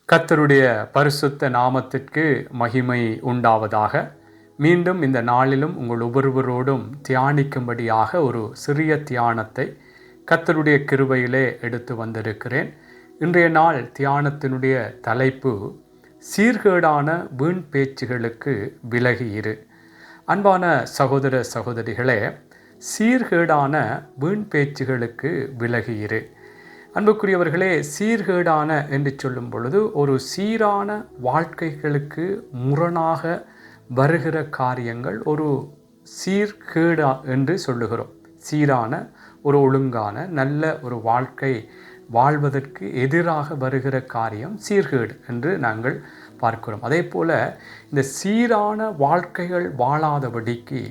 கர்த்தருடைய பரிசுத்த நாமத்திற்கு மகிமை உண்டாவதாக. மீண்டும் இந்த நாளிலும் உங்கள் ஒவ்வொருவரோடும் தியானிக்கும்படியாக ஒரு சிறிய தியானத்தை கர்த்தருடைய கிருபையிலே எடுத்து வந்திருக்கிறேன். இன்றைய நாள் தியானத்தினுடைய தலைப்பு சீர்கேடான வீண் பேச்சுகளுக்கு விலகி இரு. அன்பான சகோதர சகோதரிகளே, சீர்கேடான வீண் பேச்சுகளுக்கு விலகி இரு. அன்புக்குரியவர்களே, சீர்கேடான என்று சொல்லும் பொழுது ஒரு சீரான வாழ்க்கைகளுக்கு முரணாக வருகிற காரியங்கள் ஒரு சீர்கேடா என்று சொல்லுகிறோம். சீரான ஒரு ஒழுங்கான நல்ல ஒரு வாழ்க்கை வாழ்வதற்கு எதிராக வருகிற காரியம் சீர்கேடு என்று நாங்கள் பார்க்கிறோம். அதே போல் இந்த சீரான வாழ்க்கைகள் வாழாதபடிக்கு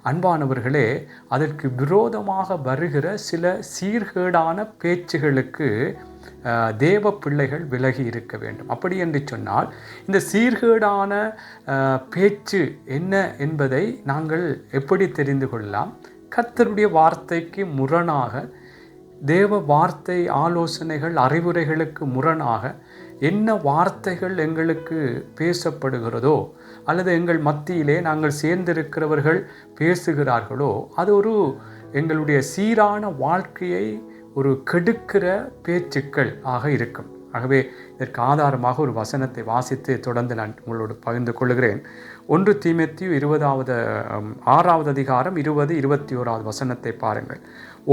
அன்பானவர்களே, அதற்கு விரோதமாக வருகிற சில சீர்கேடான பேச்சுகளுக்கு தேவ பிள்ளைகள் விலகி இருக்க வேண்டும். அப்படி என்று சொன்னால் இந்த சீர்கேடான பேச்சு என்ன என்பதை நாங்கள் எப்படி தெரிந்து கொள்ளலாம்? கர்த்தருடைய வார்த்தைக்கு முரணாக, தேவ வார்த்தை ஆலோசனைகள் அறிவுரைகளுக்கு முரணாக என்ன வார்த்தைகள் எங்களுக்கு பேசப்படுகிறதோ அல்லது எங்கள் மத்தியிலே நாங்கள் சேர்ந்திருக்கிறவர்கள் பேசுகிறார்களோ அது ஒரு எங்களுடைய சீரான வாழ்க்கையை ஒரு கெடுக்கிற பேச்சுக்கள் ஆக இருக்கும். ஆகவே இதற்கு ஆதாரமாக ஒரு வசனத்தை வாசித்து தொடர்ந்து நான் உங்களோடு பகிர்ந்து கொள்கிறேன். 1 தீமோத்தேயு 6வது அதிகாரம் 20-21 வசனத்தை பாருங்கள்.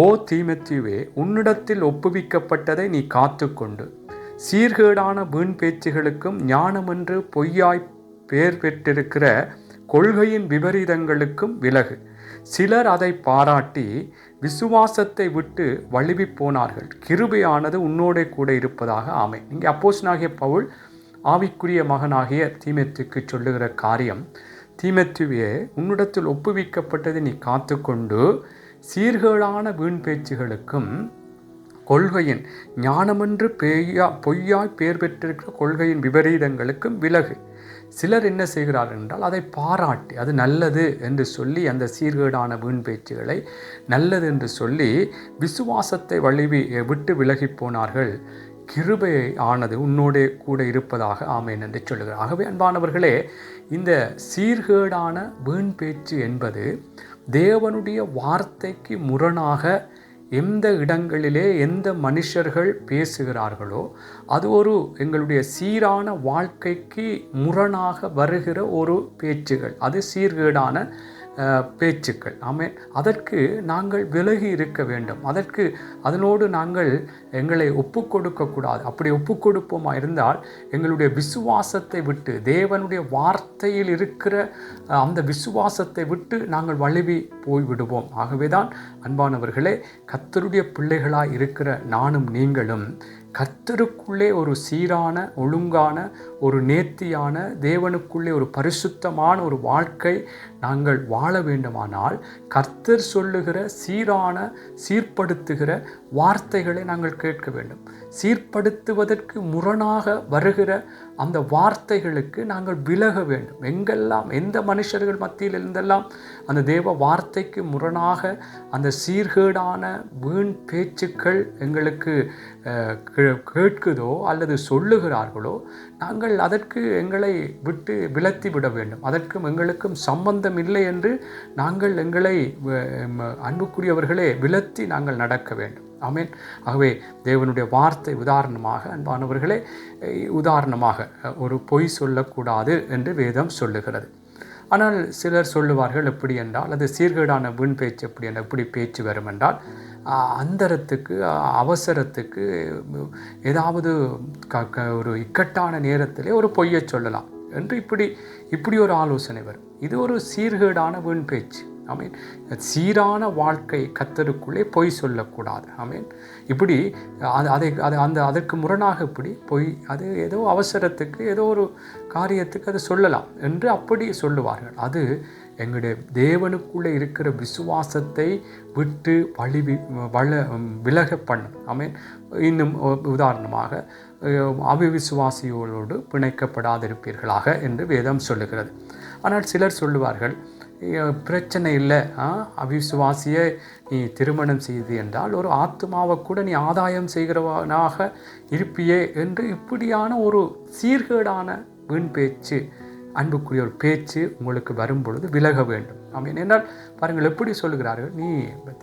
ஓ தீமோத்தேயுவே, உன்னிடத்தில் ஒப்புவிக்கப்பட்டதை நீ காத்துக்கொண்டு சீர்கேடான வீண் பேச்சுகளுக்கும் ஞானமென்று பொய்யாய் பெயர் பெற்றிருக்கிற கொள்கையின் விபரீதங்களுக்கும் விலகு. சிலர் அதை பாராட்டி விசுவாசத்தை விட்டு வழுவி போனார்கள். கிருபையானது உன்னோடே கூட இருப்பதாக ஆமை. இங்கே அப்போஸ்தலனாகிய பவுல் ஆவிக்குரிய மகனாகிய தீமோத்தேயுக்கு சொல்லுகிற காரியம், தீமோத்தேயுவே, உன்னிடத்தில் ஒப்புவிக்கப்பட்டதை நீ காத்துக்கொண்டு சீர்கேடான வீண் பேச்சுகளுக்கும் கொள்கையின் ஞானமென்று பொய்யாய் பெயர் பெற்றிருக்கிற கொள்கையின் விபரீதங்களுக்கும் விலகு. சிலர் என்ன செய்கிறார்கள் என்றால் அதை பாராட்டி அது நல்லது என்று சொல்லி அந்த சீர்கேடான வீண் பேச்சுகளை நல்லது என்று சொல்லி விசுவாசத்தை விட்டு விலகி போனார்கள். கிருபை ஆனது உன்னோடே கூட இருப்பதாக ஆமேன் என்று சொல்லுகிறார். ஆகவே அன்பானவர்களே, இந்த சீர்கேடான வீண் பேச்சு என்பது தேவனுடைய வார்த்தைக்கு முரணாக எந்த இடங்களிலே எந்த மனுஷர்கள் பேசுகிறார்களோ அது ஒரு எங்களுடைய சீரான வாழ்க்கைக்கு முரணாக வருகிற ஒரு பேச்சுகள், அது சீர்கேடான பேச்சுக்கள். ஆமென். அதற்கு நாங்கள் விலகி இருக்க வேண்டும். அதனோடு நாங்கள் எங்களை ஒப்பு கொடுக்கக்கூடாது. அப்படி ஒப்பு கொடுப்போமா இருந்தால் எங்களுடைய விசுவாசத்தை விட்டு, தேவனுடைய வார்த்தையில் இருக்கிற அந்த விசுவாசத்தை விட்டு நாங்கள் வழுவி போய்விடுவோம். ஆகவே தான் அன்பானவர்களே, கர்த்தருடைய பிள்ளைகளாய் இருக்கிற நானும் நீங்களும் கர்த்தருக்குள்ளே ஒரு சீரான ஒழுங்கான ஒரு நேர்த்தியான தேவனுக்குள்ளே ஒரு பரிசுத்தமான ஒரு வாழ்க்கை நாங்கள் வாழ வேண்டுமானால் கர்த்தர் சொல்லுகிற சீர்படுத்துகிற வார்த்தைகளை நாங்கள் கேட்க வேண்டும். சீர்படுத்துவதற்கு முரணாக வருகிற அந்த வார்த்தைகளுக்கு நாங்கள் விலக வேண்டும். எங்கெல்லாம் எந்த மனுஷர்கள் மத்தியில் இருந்தெல்லாம் அந்த தேவ வார்த்தைக்கு முரணாக அந்த சீர்கேடான வீண் பேச்சுக்கள் எங்களுக்கு கேட்குதோ அல்லது சொல்லுகிறார்களோ நாங்கள் அதற்கு எங்களை விட்டு விலத்தி விட வேண்டும். அதற்கும் எங்களுக்கும் சம்பந்தம் இல்லை என்று நாங்கள் எங்களை அன்புக்குரியவர்களே விலத்தி நாங்கள் நடக்க வேண்டும். ஆமென். ஆகவே தேவனுடைய வார்த்தை உதாரணமாக, அன்பானவர்களே, உதாரணமாக ஒரு பொய் சொல்லக்கூடாது என்று வேதம் சொல்லுகிறது. ஆனால் சிலர் சொல்லுவார்கள், எப்படி என்றால் அது சீர்கேடான வீண் பேச்சு எப்படி பேச்சு வரும் என்றால் அந்தரத்துக்கு அவசரத்துக்கு ஏதாவது ஒரு இக்கட்டான நேரத்திலே ஒரு பொய்யை சொல்லலாம் என்று இப்படி ஒரு ஆலோசனை வரும். இது ஒரு சீர்கேடான வீண் பேச்சு. ஆமீன். சீரான வாழ்க்கை கர்த்தருக்குள்ளே பொய் சொல்லக்கூடாது. ஆமீன். இப்படி அதற்கு முரணாக இப்படி பொய், அது ஏதோ அவசரத்துக்கு ஏதோ ஒரு காரியத்துக்கு அது சொல்லலாம் என்று அப்படி சொல்லுவார்கள். அது எங்களுடைய தேவனுக்குள்ளே இருக்கிற விசுவாசத்தை விட்டு விலக பண்ணும். ஆமீன். இன்னும் உதாரணமாக அவிவிசுவாசிகளோடு பிணைக்கப்படாதிருப்பீர்களாக என்று வேதம் சொல்லுகிறது. ஆனால் சிலர் சொல்லுவார்கள், பிரச்சனை இல்லை, அவிசுவாசியை நீ திருமணம் செய்து என்றால் ஒரு ஆத்மாவை கூட நீ ஆதாயம் செய்கிறவனாக இருப்பியே என்று இப்படியான ஒரு சீர்கேடான வீண் பேச்சு, அன்புக்குரிய ஒரு பேச்சு உங்களுக்கு வரும் பொழுது விலக வேண்டும். ஆமீன். என்றால் பாருங்கள் எப்படி சொல்லுகிறார்கள், நீ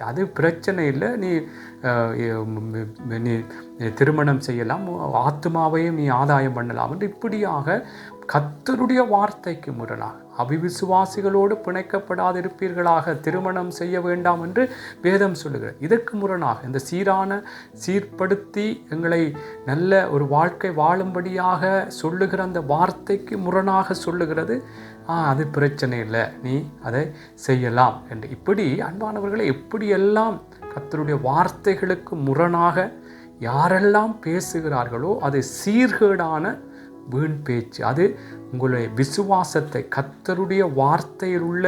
அது பிரச்சனை இல்லை, நீ திருமணம் செய்யலாம், ஆத்மாவையும் நீ ஆதாயம் பண்ணலாம் என்று இப்படியாக கர்த்தருடைய வார்த்தைக்கு முரணாக அவிவிசுவாசிகளோடு பிணைக்கப்படாதிருப்பீர்களாக, திருமணம் செய்ய வேண்டாம் என்று வேதம் சொல்லுகிறது. இதற்கு முரணாக இந்த சீர்படுத்தி எங்களை நல்ல ஒரு வாழ்க்கை வாழும்படியாக சொல்லுகிற அந்த வார்த்தைக்கு முரணாக சொல்லுகிறது, அது பிரச்சனை இல்லை, நீ அதை செய்யலாம் என்று. இப்படி அன்பானவர்களை எப்படியெல்லாம் கர்த்தருடைய வார்த்தைகளுக்கு முரணாக யாரெல்லாம் பேசுகிறார்களோ அது சீர்கேடான வீண் பேச்சு. அது உங்களுடைய விசுவாசத்தை, கர்த்தருடைய வார்த்தையில் உள்ள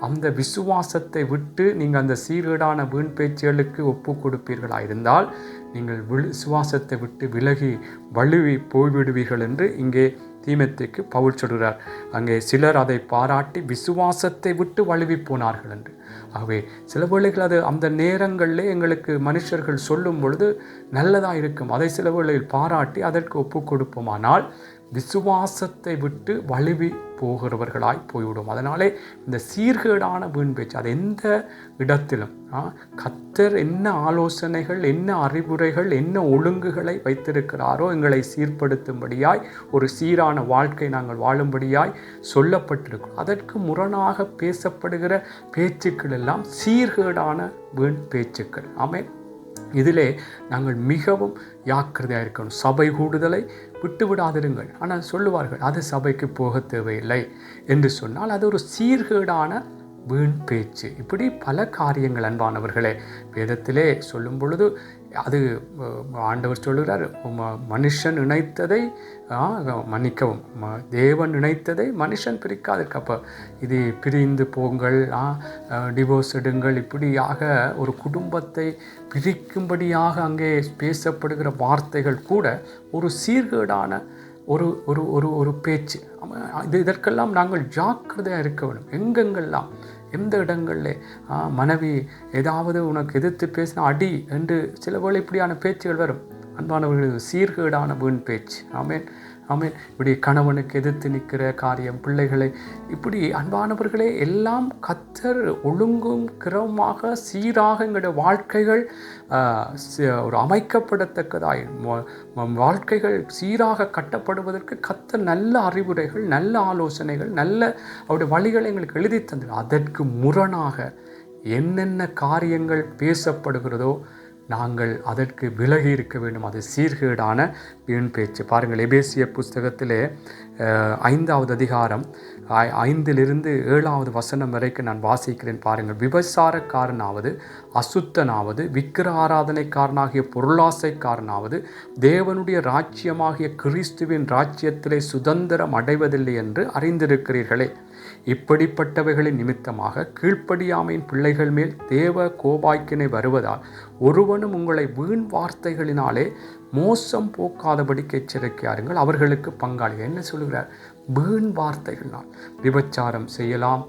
அந்த விசுவாசத்தை விட்டு நீங்கள் அந்த சீர்கேடான வீண் பேச்சுகளுக்கு ஒப்பு கொடுப்பீர்களாக இருந்தால் நீங்கள் விசுவாசத்தை விட்டு விலகி வழுவி போய்விடுவீர்கள் என்று இங்கே தீமோத்தேயுக்கு பவுல் சொல்கிறார். அங்கே சிலர் அதை பாராட்டி விசுவாசத்தை விட்டு வழுவி போனார்கள் என்று. ஆகவே சில வேளைகள் அது அந்த நேரங்களிலே எங்களுக்கு மனுஷர்கள் சொல்லும் பொழுது நல்லதாக இருக்கும், அதை சில வேளையில் பாராட்டி அதற்கு ஒப்பு கொடுப்போமானால் விசுவாசத்தை விட்டு வழுவி போகிறவர்களாய் போய்விடும். அதனாலே இந்த சீர்கேடான வீண் பேச்சு அது எந்த இடத்திலும் கர்த்தர் என்ன ஆலோசனைகள், என்ன அறிவுரைகள், என்ன ஒழுங்குகளை வைத்திருக்கிறாரோ எங்களை சீர்படுத்தும்படியாய் ஒரு சீரான வாழ்க்கை நாங்கள் வாழும்படியாய் சொல்லப்பட்டிருக்கிறோம். அதற்கு முரணாக பேசப்படுகிற பேச்சுக்கள் எல்லாம் சீர்கேடான வீண் பேச்சுக்கள். ஆமென். இதிலே நாங்கள் மிகவும் ஜாக்கிரதையாக இருக்கணும். சபை கூடுதலை விட்டுவிடாதிருங்கள். ஆனால் சொல்லுவார்கள் அது சபைக்கு போக தேவையில்லை என்று சொன்னால் அது ஒரு சீர்கேடான வீண் பேச்சு. இப்படி பல காரியங்கள் அன்பானவர்களே வேதத்திலே சொல்லும் பொழுது அது ஆண்டவர் சொல்லுகிறார், மனுஷன் இணைத்ததை மன்னிக்கவும், தேவன் இணைத்ததை மனுஷன் பிரிக்காதற்கு. அப்போ இது பிரிந்து போங்கள், டிவோர்ஸ் எடுங்கள், இப்படியாக ஒரு குடும்பத்தை பிரிக்கும்படியாக அங்கே பேசப்படுகிற வார்த்தைகள் கூட ஒரு சீர்கேடான ஒரு ஒரு ஒரு ஒரு பேச்சு. இதற்கெல்லாம் நாங்கள் ஜாக்கிரதையாக இருக்க வேண்டும். எங்கெங்கெல்லாம் எந்த இடங்களில் மனைவி ஏதாவது உனக்கு எதிர்த்து பேசினா அடி என்று சில வேளை இப்படியான பேச்சுகள் வரும். அன்பானவர்கள் சீர்கேடான வீண் பேச்சு. ஆமேன் ஆமேன். இப்படி கணவனுக்கு எதிர்த்து நிற்கிற காரியம், பிள்ளைகளை இப்படி அன்பானவர்களே எல்லாம் கர்த்தர் ஒழுங்கும் கிரமமாக சீராக எங்களுடைய வாழ்க்கைகள் ஒரு அமைக்கப்படத்தக்கதாய் வாழ்க்கைகள் சீராக கட்டப்படுவதற்கு கர்த்தர் நல்ல அறிவுரைகள், நல்ல ஆலோசனைகள், நல்ல அவருடைய வழிகளை எங்களுக்கு எழுதி தந்தார். அதற்கு முரணாக என்னென்ன காரியங்கள் பேசப்படுகிறதோ நாங்கள் அதற்கு விலகி இருக்க வேண்டும். அது சீர்கேடான வீண் பேச்சு. பாருங்கள், எபேசியர் புஸ்தகத்திலே 5வது அதிகாரம் 5லிருந்து 7வது வசனம் வரைக்கும் நான் வாசிக்கிறேன். பாருங்கள், விபசாரக்காரனாவது, அசுத்தனாவது, விக்கிர ஆராதனைக்காரனாகிய பொருளாசைக்காரனாவது தேவனுடைய ராஜ்யமாகிய கிறிஸ்துவின் ராஜ்யத்திலே சுதந்திரம் அடைவதில்லை என்று அறிந்திருக்கிறீர்களே. இப்படிப்பட்டவைகளின் நிமித்தமாக கீழ்ப்படியாமையின் பிள்ளைகள் மேல் தேவ கோபாக்கினை வருவதால் ஒருவனும் உங்களை வீண் வார்த்தைகளினாலே மோசம் போக்காதபடிக்கு எச்சரிக்கையாருங்கள், அவர்களுக்கு பங்காளி. என்ன சொல்லுகிறார்? வீண் வார்த்தைகள்னால் விபச்சாரம் செய்யலாம்,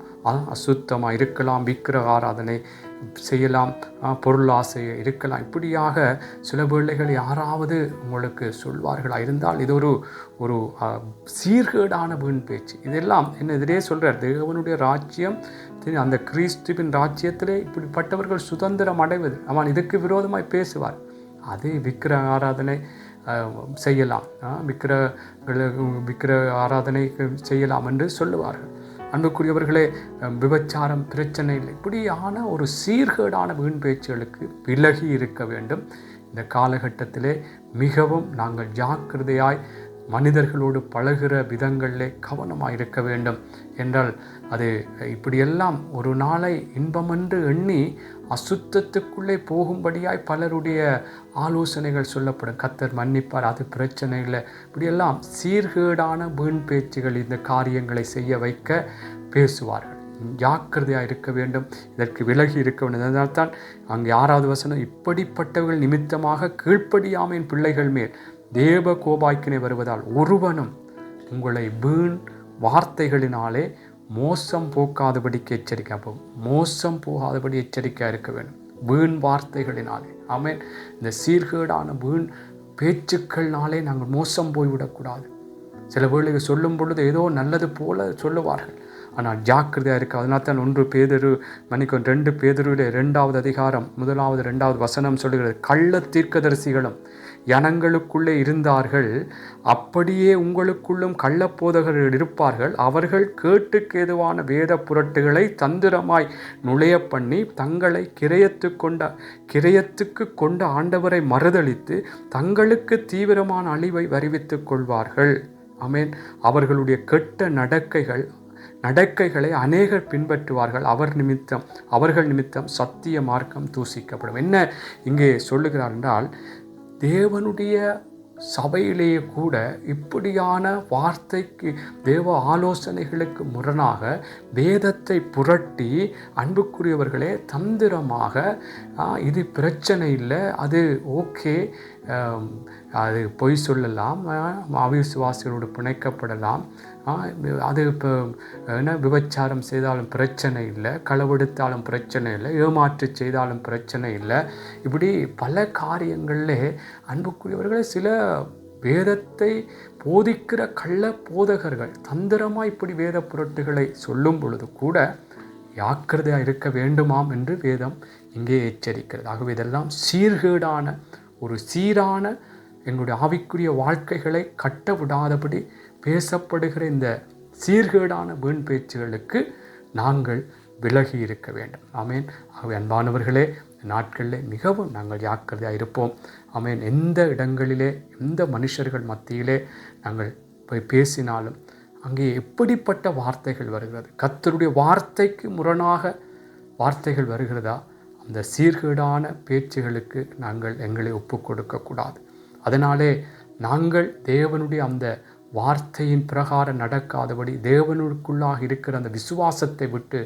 அசுத்தமாக இருக்கலாம், விக்கிரக ஆராதனை செய்யலாம், பொருளாசை இருக்கலாம். இப்படியாக சில வேளைகள் யாராவது உங்களுக்கு சொல்வார்களாக இருந்தால் இது ஒரு சீர்கேடான வீண் பேச்சு. இதெல்லாம் என்ன எதிரே சொல்கிறார்? தேவனுடைய ராஜ்யம், அந்த கிறிஸ்துவின் ராஜ்யத்திலே இப்படிப்பட்டவர்கள் சுதந்திரம் அடைவது. அவன் இதுக்கு விரோதமாய் பேசுவார். அது விக்கிரக ஆராதனை செய்யலாம், விக்கிரக ஆராதனை செய்யலாம் என்று சொல்லுவார்கள். அன்புக்குரியவர்களே, விபச்சாரம் பிரச்சனை இல்லை. இப்படியான ஒரு சீர்கேடான வீண் பேச்சுகளுக்கு விலகி இருக்க வேண்டும். இந்த காலகட்டத்திலே மிகவும் நாங்கள் ஜாக்கிரதையாய் மனிதர்களோடு பழகிற விதங்களிலே கவனமாக இருக்க வேண்டும். என்றால் அது இப்படியெல்லாம் ஒரு நாளை இன்பமென்று எண்ணி அசுத்தத்துக்குள்ளே போகும்படியாய் பலருடைய ஆலோசனைகள் சொல்லப்படும். கர்த்தர் மன்னிப்பார், அது பிரச்சனை இல்லை. இப்படியெல்லாம் சீர்கேடான வீண் பேச்சுகள் இந்த காரியங்களை செய்ய வைக்க பேசுவார்கள். ஜாக்கிரதையாக இருக்க வேண்டும், இதற்கு விலகி இருக்க வேண்டும். அதனால்தான் அங்கே 6வது வசனம், இப்படிப்பட்டவர்கள் நிமித்தமாக கீழ்ப்படியாமையின் பிள்ளைகள் மேல் தேவ கோபாக்கினை வருவதால் ஒருவனும் உங்களை வீண் வார்த்தைகளினாலே மோசம் போக்காதபடிக்கு எச்சரிக்கை. அப்போ மோசம் போகாதபடி எச்சரிக்கையாக இருக்க வேண்டும் வீண் வார்த்தைகளினாலே. ஆமென். இந்த சீர்கேடான வீண் பேச்சுக்கள்னாலே நாங்கள் மோசம் போய்விடக்கூடாது. சில வேளைகள் சொல்லும் பொழுது ஏதோ நல்லது போல சொல்லுவார்கள், ஆனால் ஜாக்கிரதையாக இருக்குது. அதனால் தான் 2 பேதுருவிலே 2வது அதிகாரம் 1வது 2வது வசனம் சொல்லுகிறது, கள்ள தீர்க்கதரிசிகளும் ஜனங்களுக்குள்ளே இருந்தார்கள், அப்படியே உங்களுக்குள்ளும் கள்ளப்போதகர்கள் இருப்பார்கள். அவர்கள் கேட்டுக்கு ஏதுவான வேத புரட்டுகளை தந்திரமாய் நுழைய பண்ணி தங்களை கிரயத்துக்கு கொண்ட ஆண்டவரை மறுதலித்து தங்களுக்கு தீவிரமான அழிவை வருவித்துக் கொள்வார்கள். ஆமென். அவர்களுடைய கெட்ட நடக்கைகளை அநேகர் பின்பற்றுவார்கள். அவர்கள் நிமித்தம் சத்திய மார்க்கம் தூசிக்கப்படும். என்ன இங்கே சொல்லுகிறார் என்றால், தேவனுடைய சபையிலேயே கூட இப்படியான வார்த்தைக்கு தேவ ஆலோசனைகளுக்கு முரணாக வேதத்தை புரட்டி அன்புக்குரியவர்களே தந்திரமாக இது பிரச்சனை இல்லை, அது ஓகே, அது பொய் சொல்லலாம், அவிசுவாசிகளோடு பிணைக்கப்படலாம், அது இப்போ என்ன விபச்சாரம் செய்தாலும் பிரச்சனை இல்லை, களவெடுத்தாலும் பிரச்சனை இல்லை, ஏமாற்று செய்தாலும் பிரச்சனை இல்லை, இப்படி பல காரியங்களில் அன்புக்குரியவர்களே சில வேதத்தை போதிக்கிற கள்ள போதகர்கள் தந்திரமாக இப்படி வேத புரட்டுகளை சொல்லும் பொழுது கூட ஜாக்கிரதையாக இருக்க வேண்டுமாம் என்று வேதம் இங்கே எச்சரிக்கிறது. ஆகவே இதெல்லாம் சீர்கேடான ஒரு சீரான எங்களுடைய ஆவிக்குரிய வாழ்க்கைகளை கட்ட விடாதபடி பேசப்படுகிற இந்த சீர்கேடான வீண் பேச்சுகளுக்கு நாங்கள் விலகி இருக்க வேண்டும். ஆமேன். ஆகவே அன்பானவர்களே, நாட்களில் மிகவும் நாங்கள் ஜாக்கிரதையாக இருப்போம். ஆமேன். எந்த இடங்களிலே எந்த மனுஷர்கள் மத்தியிலே நாங்கள் போய் பேசினாலும் அங்கே எப்படிப்பட்ட வார்த்தைகள் வருகிறது, கர்த்தருடைய வார்த்தைக்கு முரணாக வார்த்தைகள் வருகிறதா, அந்த சீர்கேடான பேச்சுகளுக்கு நாங்கள் எங்களை ஒப்பு கொடுக்கக்கூடாது. அதனாலே நாங்கள் தேவனுடைய அந்த வார்த்தையின் பிரகாரம் நடக்காதபடி தேவனுக்குள்ளாக இருக்கிற அந்த விசுவாசத்தை விட்டு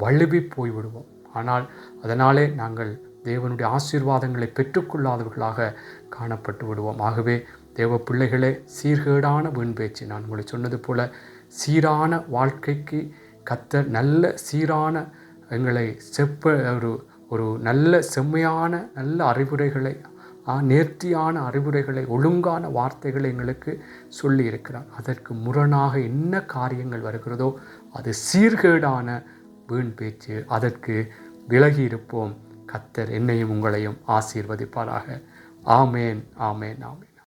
வழுவி போய்விடுவோம். ஆனால் அதனாலே நாங்கள் தேவனுடைய ஆசீர்வாதங்களை பெற்றுக்கொள்ளாதவர்களாக காணப்பட்டு விடுவோம். ஆகவே தேவ பிள்ளைகளே, சீர்கேடான வீண் பேச்சு, நான் உங்களை சொன்னது போல சீரான வாழ்க்கைக்கு கர்த்தர் நல்ல சீரான எங்களை ஒரு நல்ல செம்மையான நல்ல அறிவுரைகளை, நேர்த்தியான அறிவுரைகளை, ஒழுங்கான வார்த்தைகளை எங்களுக்கு சொல்லி இருக்கிறார். அதற்கு முரணாக என்ன காரியங்கள் வருகிறதோ அது சீர்கேடான வீண் பேச்சு. அதற்கு விலகி இருப்போம். கர்த்தர் என்னையும் உங்களையும் ஆசீர்வதிப்பாராக. ஆமேன், ஆமேன், ஆமேன்.